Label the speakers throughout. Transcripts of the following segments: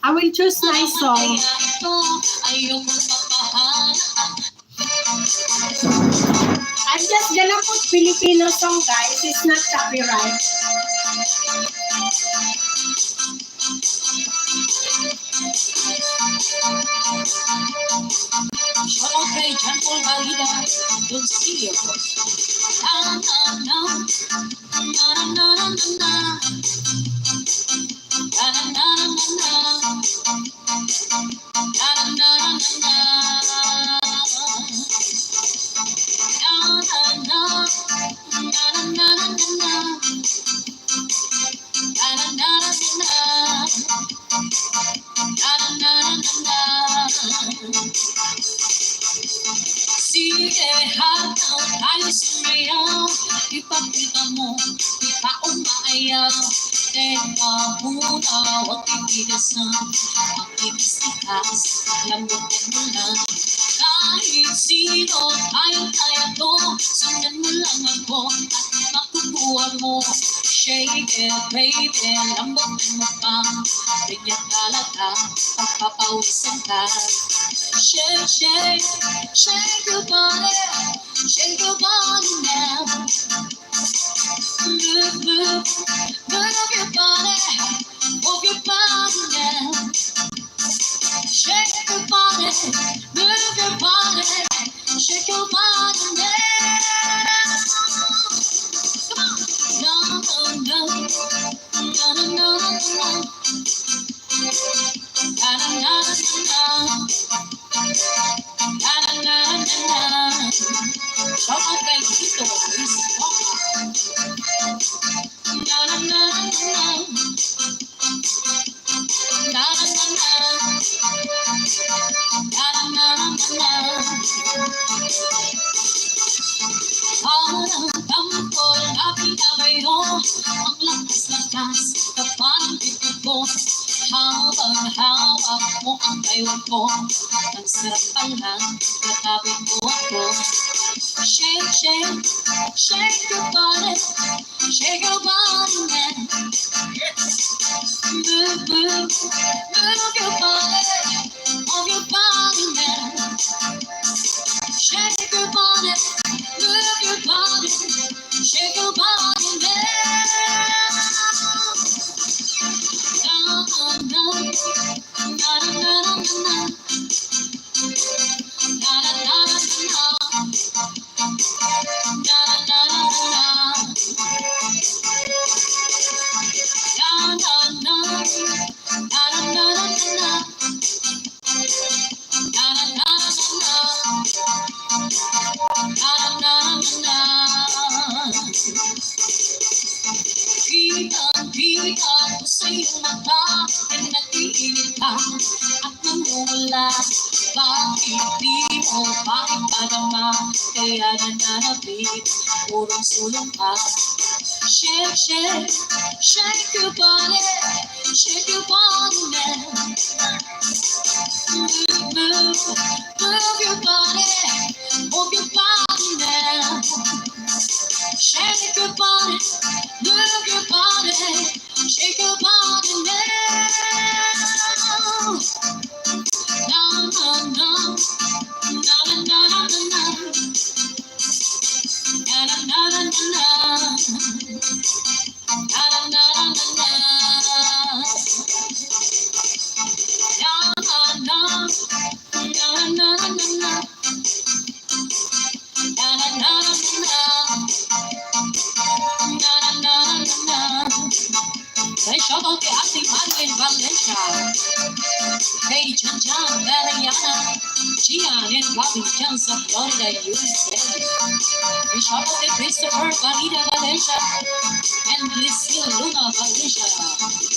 Speaker 1: I will choose nice song. I'm just gonna put Filipino song, guys. It's not copyright.
Speaker 2: Okay, John Paul Valida, don't see your voice. Na na na na na na na na na sige, hataw tayo sumayaw. Ipakita mo, ikaw maayaw. Teka muna, huwag titigas na. Ang tigas-tigas, lambutin mo lang. Kahit sino, kaya to. Sundan mo lang ako at makukuha mo. Shake it, baby, lambutin mo pa. Bigyan talaga, pagpapawisan ka. Shake, shake, shake your body now. Move, move, move your body now. Shake your body, move your body, shake your body now. Come on, no, no, no, no, no, no, no. Na na na na na. Sama kay dito, please. Na na na na. Na na na na. Na na na na. Parang tampol na pinamayo. Ang lakas-lakas kapag bibig ko. Habang hawak mo ang taiwan ko. Ang sarap pala, nakabit mo ako. Shake, shake, shake your body now. Move, move, move your body now. Shake your body, move your body, shake your body now. Kita ko sa iyong mata ay nag-iinit ka at namumula. Bakit di mo pakipadama? Kaya nananabik, purong sulong ka. Shake, shake, shake your body now. Move, move, move your body now. Shake your body, move your body, shake your body now. No, no, no, no, no, no, no, no. Na na na na na. Na na na na na. No, no, no, no, no, no, no. Na na na na na. Say shout out to Ate Madeline Valencia, Lady Chan Chan, Mariana, Gian, and Bobby Johnson, Florida, USA. We shout out to Christopher Valida Valencia and Lucille Luna Valencia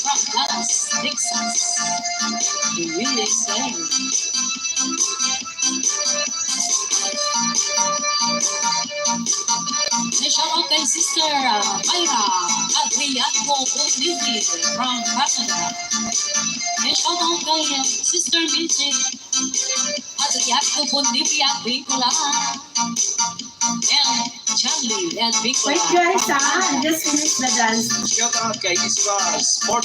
Speaker 2: from Dallas, Texas, USA. Shout out kay Sister Mayra Adriano Bolivia from Canada. Shout out kay Sister Minty Adriano Bolivia Vicola and Charlie and Vicola.
Speaker 1: Wait guys, just finished the dance.
Speaker 3: Shout out kay Isra Sport